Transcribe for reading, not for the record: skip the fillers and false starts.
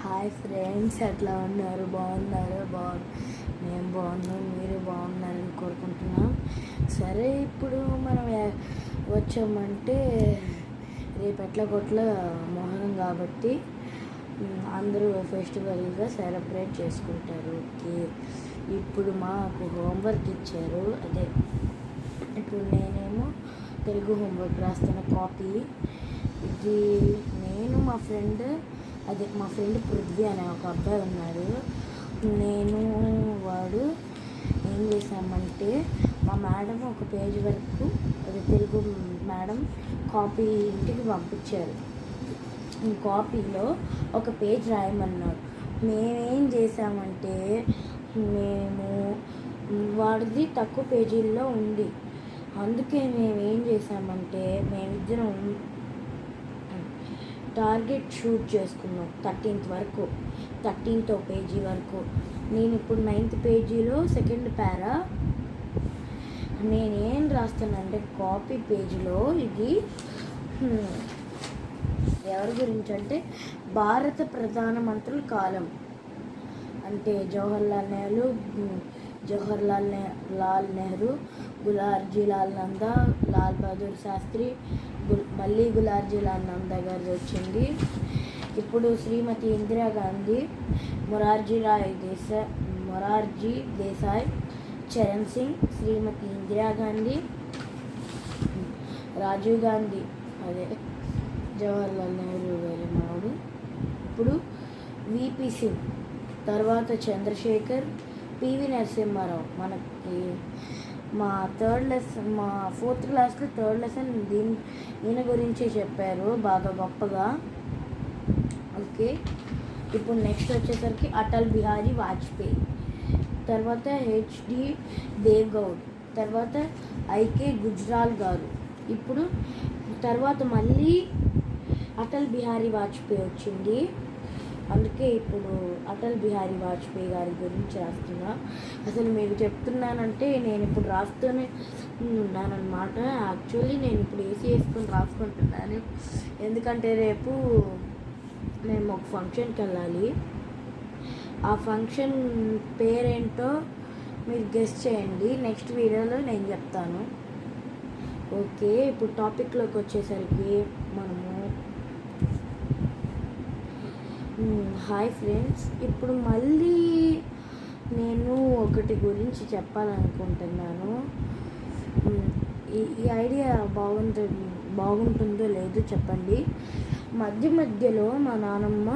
Hi friends, ఎట్లా ఉన్నారు? బాగున్నారు? మేము బాగున్నాం, మీరు బాగున్నారని కోరుకుంటున్నాం. సరే, ఇప్పుడు మనం వచ్చామంటే రేపు ఎట్లా మొహరం కాబట్టి అందరూ ఫెస్టివల్గా సెలబ్రేట్ చేసుకుంటారు. ఓకే, ఇప్పుడు మాకు హోంవర్క్ ఇచ్చారు. అదే ఇప్పుడు నేనేమో తెలుగు హోంవర్క్ రాస్తున్న కాపీ ఇది. నేను మా ఫ్రెండ్ పృథ్వీ అనే ఒక అబ్బాయి ఉన్నాడు. నేను వాడు ఏం చేశామంటే మా మేడం ఒక పేజ్ వరకు, అది తెలుగు మేడం కాపీ ఇంటికి పంపించారు. ఈ కాపీలో ఒక పేజ్ రాయమన్నారు. మేమేం చేసామంటే మేము వాడిది తక్కువ పేజీల్లో ఉంది, అందుకే మేమేం చేసామంటే మేమిద్దరం టార్గెట్ షూట్ చేసుకున్నాం 13th వరకు, 13th పేజీ వరకు. నేను ఇప్పుడు 9th పేజీలో సెకండ్ పారా నేనేం రాస్తానంటే కాపీ పేజీలో ఇది ఎవరి గురించి అంటే భారత ప్రధానమంత్రుల కాలం అంటే జవహర్లాల్ నెహ్రూ, గులార్జీ లాల్ నందా, లాల్ బహదూర్ శాస్త్రి, మళ్ళీ గులార్జీ లాల్ నందా గారిది వచ్చింది. ఇప్పుడు శ్రీమతి ఇందిరాగాంధీ, మొరార్జీ దేశాయ్, చరణ్ సింగ్, శ్రీమతి ఇందిరాగాంధీ, రాజీవ్ గాంధీ, అదే జవహర్లాల్ నెహ్రూ గారి మనవడు. ఇప్పుడు విపి సింగ్, తర్వాత చంద్రశేఖర్, పివి నరసింహారావు. మనకి మా 4th క్లాస్లో 3rd లెసన్ ఈయన గురించి చెప్పారు బాగా గొప్పగా. ఓకే, ఇప్పుడు నెక్స్ట్ వచ్చేసరికి అటల్ బిహారీ వాజ్పేయి, తర్వాత హెచ్డి దేవ్గౌడ్, తర్వాత ఐకే గుజ్రాల్ గారు. ఇప్పుడు తర్వాత మళ్ళీ అటల్ బిహారీ వాజ్పేయి వచ్చింది, అందుకే ఇప్పుడు అటల్ బిహారీ వాజ్పేయి గారి గురించి రాస్తున్నా. అసలు మీకు చెప్తున్నానంటే నేను ఇప్పుడు రాస్తూనే ఉన్నానన్నమాట. యాక్చువల్లీ నేను ఇప్పుడు ఏసీ వేసుకొని రాసుకుంటున్నాను, ఎందుకంటే రేపు మేము ఒక ఫంక్షన్కి వెళ్ళాలి. ఆ ఫంక్షన్ పేరేంటో మీరు గెస్ చేయండి, నెక్స్ట్ వీడియోలో నేను చెప్తాను. ఓకే, ఇప్పుడు టాపిక్లోకి వచ్చేసరికి మనము హాయ్ ఫ్రెండ్స్, ఇప్పుడు మళ్ళీ నేను ఒకటి గురించి చెప్పాలనుకుంటున్నాను. ఈ ఐడియా బాగుంటుందో లేదో చెప్పండి. మధ్యలో మా నాన్నమ్మ